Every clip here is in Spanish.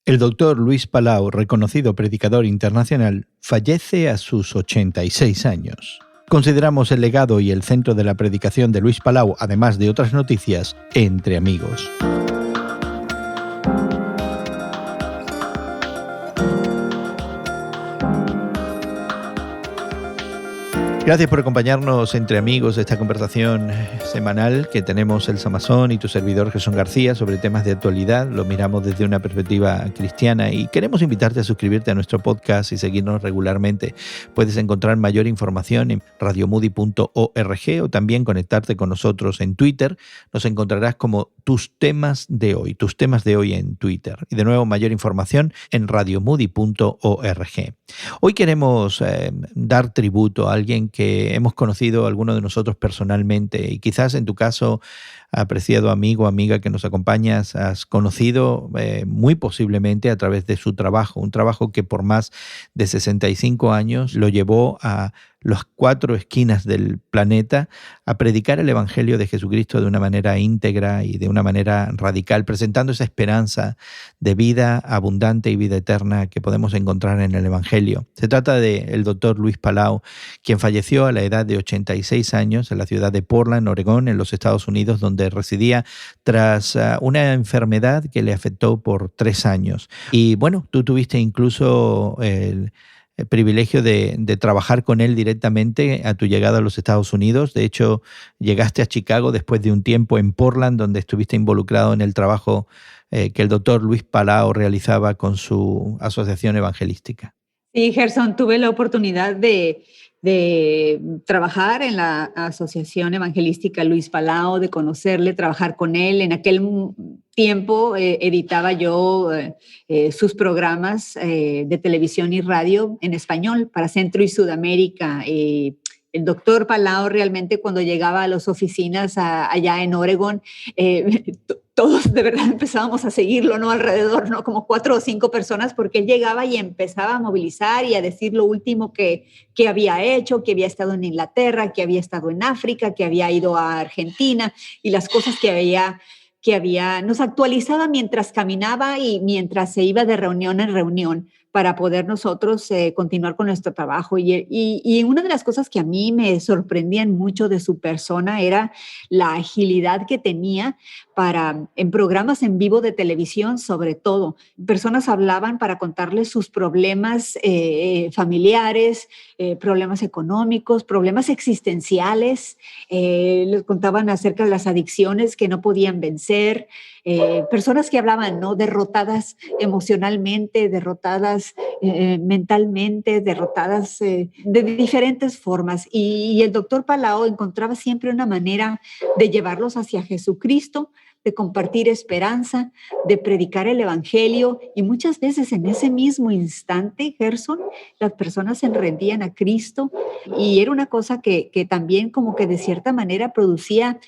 El doctor Luis Palau, reconocido predicador internacional, fallece a sus 86 años. Consideramos el legado y el centro de la predicación de Luis Palau, además de otras noticias, Entre Amigos. Gracias por acompañarnos entre amigos esta conversación semanal que tenemos el Samazón y tu servidor Jesús García sobre temas de actualidad. Lo miramos desde una perspectiva cristiana y queremos invitarte a suscribirte a nuestro podcast y seguirnos regularmente. Puedes encontrar mayor información en radiomoody.org o también conectarte con nosotros en Twitter. Nos encontrarás como tus temas de hoy en Twitter. Y de nuevo, mayor información en radiomoody.org. Hoy queremos dar tributo a alguien que hemos conocido algunos de nosotros personalmente y quizás en tu caso, apreciado amigo o amiga que nos acompañas, has conocido muy posiblemente a través de su trabajo, un trabajo que por más de 65 años lo llevó a las 4 esquinas del planeta a predicar el Evangelio de Jesucristo de una manera íntegra y de una manera radical, presentando esa esperanza de vida abundante y vida eterna que podemos encontrar en el Evangelio. Se trata del doctor Luis Palau, quien falleció a la edad de 86 años en la ciudad de Portland, Oregón, en los Estados Unidos, donde residía tras una enfermedad que le afectó por 3 años. Y bueno, tú tuviste incluso el privilegio de trabajar con él directamente a tu llegada a los Estados Unidos. De hecho, llegaste a Chicago después de un tiempo en Portland, donde estuviste involucrado en el trabajo que el doctor Luis Palau realizaba con su asociación evangelística. Sí, Gerson, tuve la oportunidad de trabajar en la Asociación Evangelística Luis Palau, de conocerle, trabajar con él. En aquel tiempo editaba yo sus programas de televisión y radio en español para Centro y Sudamérica. El doctor Palau realmente cuando llegaba a las oficinas allá en Oregón, todos de verdad empezábamos a seguirlo, ¿no? Alrededor, ¿no? Como 4 o 5 personas, porque él llegaba y empezaba a movilizar y a decir lo último que había hecho, que había estado en Inglaterra, que había estado en África, que había ido a Argentina y las cosas que había, nos actualizaba mientras caminaba y mientras se iba de reunión en reunión para poder nosotros continuar con nuestro trabajo. Y una de las cosas que a mí me sorprendían mucho de su persona era la agilidad que tenía en programas en vivo de televisión, sobre todo. Personas hablaban para contarles sus problemas familiares, problemas económicos, problemas existenciales, les contaban acerca de las adicciones que no podían vencer, personas que hablaban, ¿no? Derrotadas emocionalmente, derrotadas mentalmente, derrotadas de diferentes formas. Y el doctor Palau encontraba siempre una manera de llevarlos hacia Jesucristo, de compartir esperanza, de predicar el Evangelio, y muchas veces en ese mismo instante, Gerson, las personas se rendían a Cristo, y era una cosa que también como que de cierta manera producía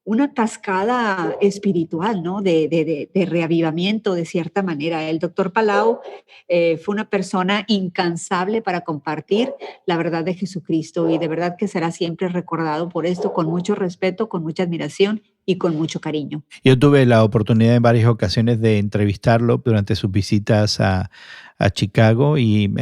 una cascada espiritual, ¿no? De reavivamiento, de cierta manera. El doctor Palau fue una persona incansable para compartir la verdad de Jesucristo, y de verdad que será siempre recordado por esto, con mucho respeto, con mucha admiración y con mucho cariño. Yo tuve la oportunidad en varias ocasiones de entrevistarlo durante sus visitas a Chicago y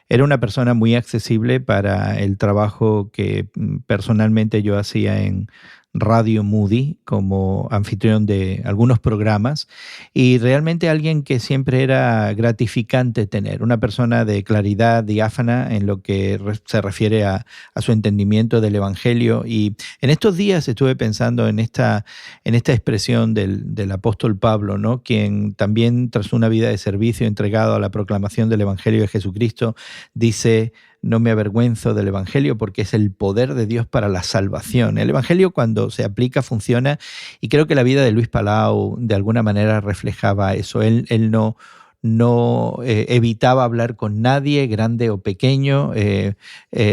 era una persona muy accesible para el trabajo que personalmente yo hacía en Radio Moody como anfitrión de algunos programas, y realmente alguien que siempre era gratificante tener, una persona de claridad diáfana en lo que se refiere a su entendimiento del Evangelio. Y en estos días estuve pensando en esta expresión del apóstol Pablo, ¿no? Quien también tras una vida de servicio entregado a la proclamación del Evangelio de Jesucristo dice: no me avergüenzo del Evangelio porque es el poder de Dios para la salvación. El Evangelio, cuando se aplica, funciona, y creo que la vida de Luis Palau de alguna manera reflejaba eso. Él no evitaba hablar con nadie, grande o pequeño,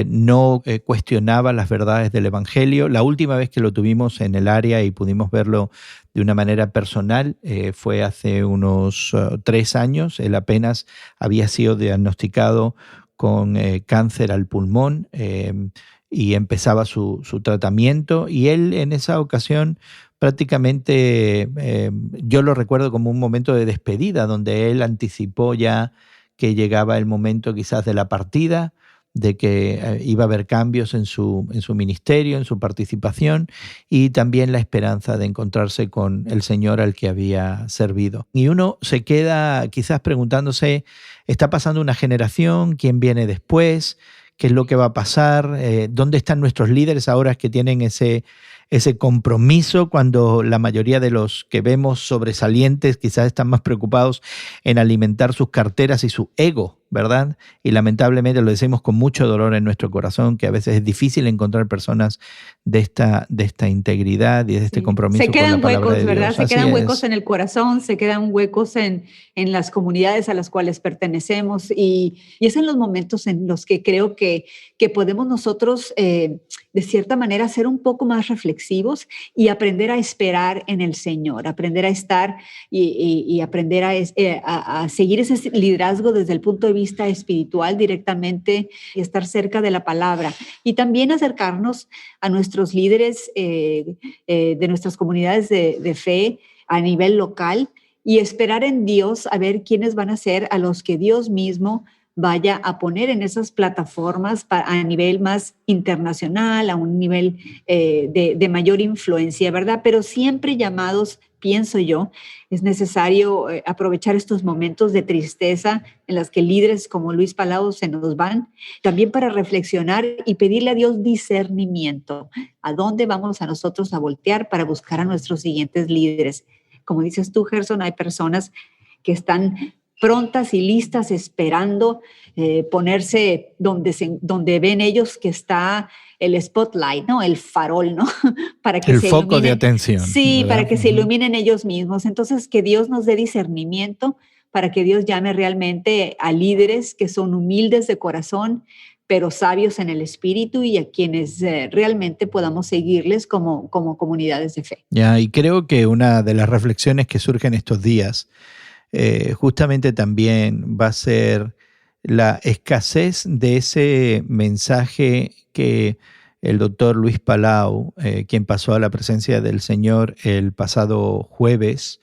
no cuestionaba las verdades del Evangelio. La última vez que lo tuvimos en el área y pudimos verlo de una manera personal fue hace unos 3 años. Él apenas había sido diagnosticado con cáncer al pulmón y empezaba su tratamiento, y él en esa ocasión prácticamente yo lo recuerdo como un momento de despedida, donde él anticipó ya que llegaba el momento quizás de la partida, de que iba a haber cambios en su ministerio, en su participación, y también la esperanza de encontrarse con el Señor al que había servido. Y uno se queda quizás preguntándose, ¿está pasando una generación? ¿Quién viene después? ¿Qué es lo que va a pasar? ¿Dónde están nuestros líderes ahora que tienen ese compromiso, cuando la mayoría de los que vemos sobresalientes quizás están más preocupados en alimentar sus carteras y su ego, ¿verdad? Y lamentablemente lo decimos con mucho dolor en nuestro corazón, que a veces es difícil encontrar personas de esta integridad y de este Sí. Se compromiso con la quedan palabra huecos, de ¿verdad? Dios. Se Así quedan huecos es. en el corazón, se quedan huecos en las comunidades a las cuales pertenecemos y es en los momentos en los que creo que podemos nosotros, de cierta manera, ser un poco más reflexivos y aprender a esperar en el Señor, aprender a estar y aprender a seguir ese liderazgo desde el punto de vista espiritual directamente y estar cerca de la palabra y también acercarnos a nuestros líderes de nuestras comunidades de fe a nivel local y esperar en Dios a ver quiénes van a ser a los que Dios mismo vaya a poner en esas plataformas a nivel más internacional, a un nivel de mayor influencia, ¿verdad? Pero siempre llamados, pienso yo, es necesario aprovechar estos momentos de tristeza en las que líderes como Luis Palau se nos van, también para reflexionar y pedirle a Dios discernimiento. ¿A dónde vamos a nosotros a voltear para buscar a nuestros siguientes líderes? Como dices tú, Gerson, hay personas que están prontas y listas esperando ponerse donde ven ellos que está el spotlight, ¿no? El farol, ¿no? Para que El se foco de iluminen. atención, Sí, para ¿verdad? que se iluminen ellos mismos. Entonces, que Dios nos dé discernimiento para que Dios llame realmente a líderes que son humildes de corazón, pero sabios en el espíritu y a quienes realmente podamos seguirles como comunidades de fe. Ya, y creo que una de las reflexiones que surgen estos días justamente también va a ser la escasez de ese mensaje que el doctor Luis Palau, quien pasó a la presencia del Señor el pasado jueves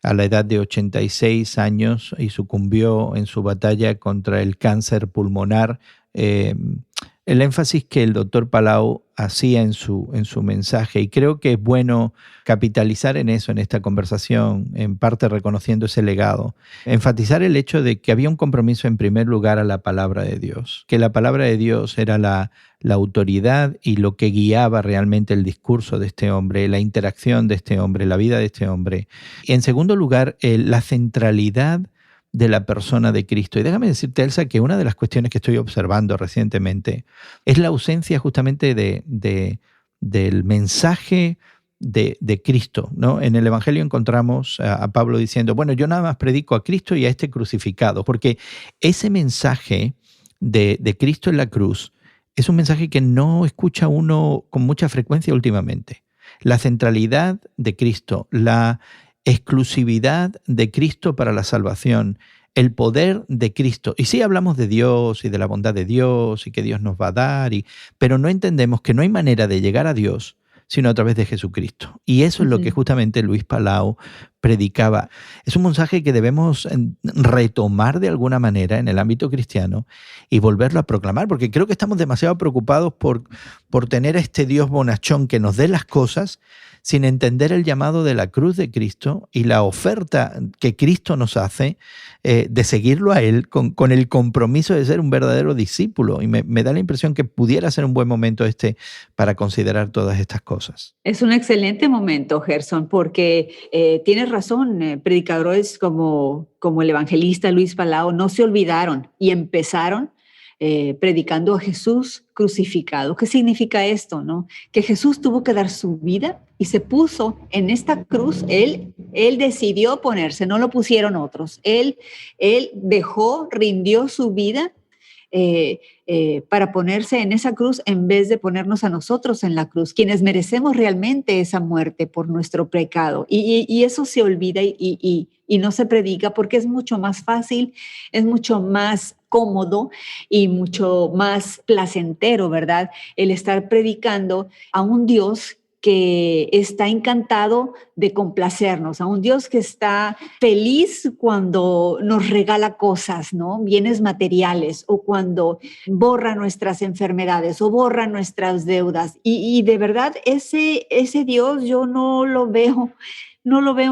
a la edad de 86 años y sucumbió en su batalla contra el cáncer pulmonar. El énfasis que el doctor Palau hacía en su mensaje, y creo que es bueno capitalizar en eso, en esta conversación, en parte reconociendo ese legado, enfatizar el hecho de que había un compromiso en primer lugar a la palabra de Dios, que la palabra de Dios era la autoridad y lo que guiaba realmente el discurso de este hombre, la interacción de este hombre, la vida de este hombre. Y en segundo lugar, la centralidad de la persona de Cristo. Y déjame decirte, Elsa, que una de las cuestiones que estoy observando recientemente es la ausencia justamente del mensaje de Cristo, ¿no? En el Evangelio encontramos a Pablo diciendo, bueno, yo nada más predico a Cristo y a este crucificado, porque ese mensaje de Cristo en la cruz es un mensaje que no escucha uno con mucha frecuencia últimamente. La centralidad de Cristo, la exclusividad de Cristo para la salvación, el poder de Cristo. Y sí hablamos de Dios y de la bondad de Dios y que Dios nos va a dar, pero no entendemos que no hay manera de llegar a Dios sino a través de Jesucristo. Y eso es lo que justamente Luis Palau predicaba. Es un mensaje que debemos retomar de alguna manera en el ámbito cristiano y volverlo a proclamar, porque creo que estamos demasiado preocupados por tener a este Dios bonachón que nos dé las cosas sin entender el llamado de la cruz de Cristo y la oferta que Cristo nos hace de seguirlo a Él con el compromiso de ser un verdadero discípulo. Y me da la impresión que pudiera ser un buen momento para considerar todas estas cosas. Es un excelente momento, Gerson, porque tienes razón, predicadores como el evangelista Luis Palau no se olvidaron y empezaron predicando a Jesús crucificado. ¿Qué significa esto, no? Que Jesús tuvo que dar su vida y se puso en esta cruz. Él decidió ponerse, no lo pusieron otros. Él rindió su vida para ponerse en esa cruz en vez de ponernos a nosotros en la cruz, quienes merecemos realmente esa muerte por nuestro pecado. Y eso se olvida y no se predica porque es mucho más fácil, es mucho más cómodo y mucho más placentero, ¿verdad? El estar predicando a un Dios que está encantado de complacernos, a un Dios que está feliz cuando nos regala cosas, ¿no? Bienes materiales, o cuando borra nuestras enfermedades o borra nuestras deudas. Y de verdad, ese Dios yo no lo veo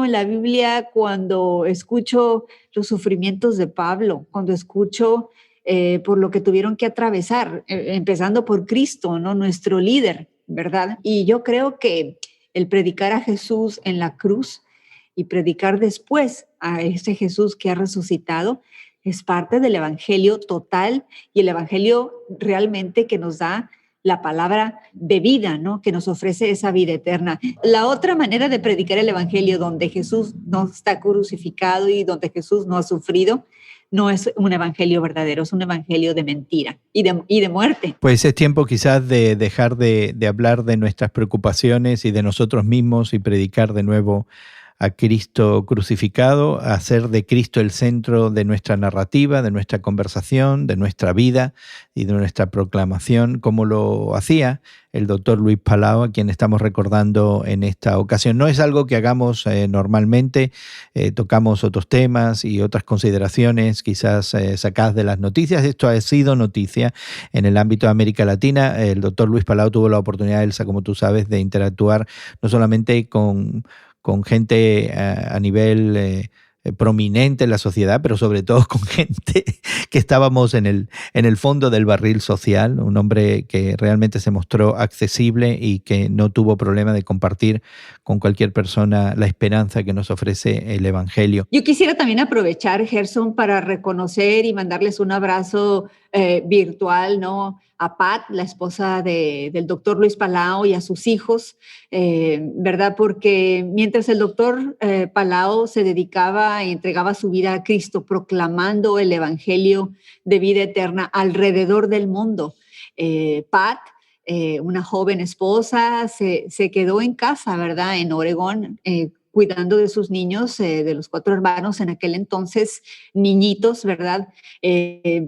en la Biblia cuando escucho los sufrimientos de Pablo, cuando escucho por lo que tuvieron que atravesar, empezando por Cristo, ¿no? Nuestro líder, ¿verdad? Y yo creo que el predicar a Jesús en la cruz y predicar después a ese Jesús que ha resucitado es parte del evangelio total, y el evangelio realmente que nos da la palabra de vida, ¿no? Que nos ofrece esa vida eterna. La otra manera de predicar el evangelio, donde Jesús no está crucificado y donde Jesús no ha sufrido, no es un evangelio verdadero, es un evangelio de mentira y de muerte. Pues es tiempo quizás de dejar de hablar de nuestras preocupaciones y de nosotros mismos y predicar de nuevo a Cristo crucificado, a hacer de Cristo el centro de nuestra narrativa, de nuestra conversación, de nuestra vida y de nuestra proclamación, como lo hacía el doctor Luis Palau, a quien estamos recordando en esta ocasión. No es algo que hagamos normalmente, tocamos otros temas y otras consideraciones quizás sacadas de las noticias. Esto ha sido noticia en el ámbito de América Latina. El doctor Luis Palau tuvo la oportunidad, Elsa, como tú sabes, de interactuar no solamente con gente a nivel prominente en la sociedad, pero sobre todo con gente que estábamos en el fondo del barril social, un hombre que realmente se mostró accesible y que no tuvo problema de compartir con cualquier persona la esperanza que nos ofrece el Evangelio. Yo quisiera también aprovechar, Gerson, para reconocer y mandarles un abrazo virtual, ¿no?, a Pat, la esposa del doctor Luis Palau, y a sus hijos, ¿verdad? Porque mientras el doctor Palau se dedicaba y entregaba su vida a Cristo, proclamando el evangelio de vida eterna alrededor del mundo, Pat, una joven esposa, se quedó en casa, ¿verdad?, en Oregón, cuidando de sus niños, de los 4 hermanos en aquel entonces, niñitos, ¿verdad?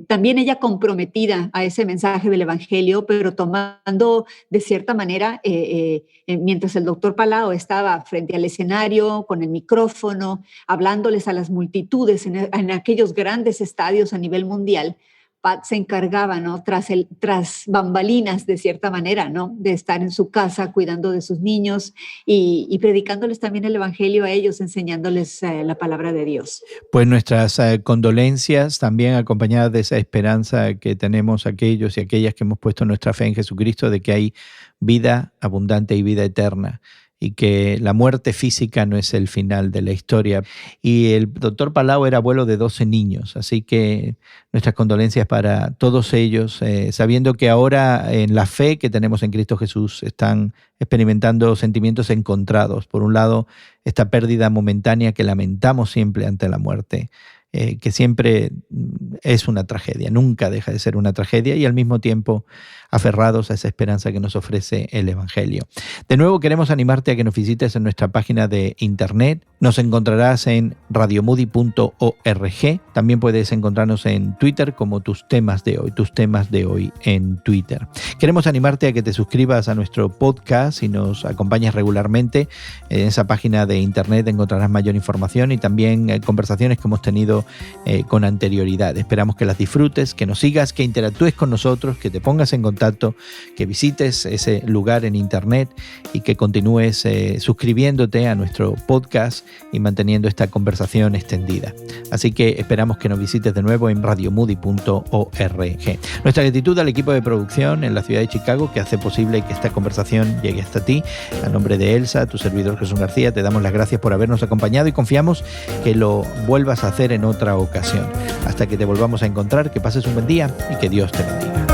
También ella comprometida a ese mensaje del evangelio, pero tomando de cierta manera, mientras el doctor Palau estaba frente al escenario con el micrófono, hablándoles a las multitudes en aquellos grandes estadios a nivel mundial, Pat se encargaba, ¿no?, tras bambalinas, de cierta manera, ¿no?, de estar en su casa cuidando de sus niños y predicándoles también el evangelio a ellos, enseñándoles la palabra de Dios. Pues nuestras condolencias, también acompañadas de esa esperanza que tenemos aquellos y aquellas que hemos puesto nuestra fe en Jesucristo, de que hay vida abundante y vida eterna, y que la muerte física no es el final de la historia. Y el doctor Palau era abuelo de 12 niños, así que nuestras condolencias para todos ellos, sabiendo que ahora en la fe que tenemos en Cristo Jesús están experimentando sentimientos encontrados. Por un lado, esta pérdida momentánea que lamentamos siempre ante la muerte, que siempre es una tragedia, nunca deja de ser una tragedia, y al mismo tiempo aferrados a esa esperanza que nos ofrece el Evangelio. De nuevo queremos animarte a que nos visites en nuestra página de internet. Nos encontrarás en radiomoody.org. También puedes encontrarnos en Twitter como tus temas de hoy en Twitter. Queremos animarte a que te suscribas a nuestro podcast y nos acompañes regularmente. En esa página de internet encontrarás mayor información y también conversaciones que hemos tenido con anterioridad. Esperamos que las disfrutes, que nos sigas, que interactúes con nosotros, que te pongas en contacto, que visites ese lugar en internet y que continúes suscribiéndote a nuestro podcast y manteniendo esta conversación extendida. Así que esperamos que nos visites de nuevo en radiomoody.org. Nuestra gratitud al equipo de producción en la ciudad de Chicago que hace posible que esta conversación llegue hasta ti. A nombre de Elsa, tu servidor Jesús García, te damos las gracias por habernos acompañado y confiamos que lo vuelvas a hacer en otra ocasión. Hasta que te volvamos a encontrar, que pases un buen día y que Dios te bendiga.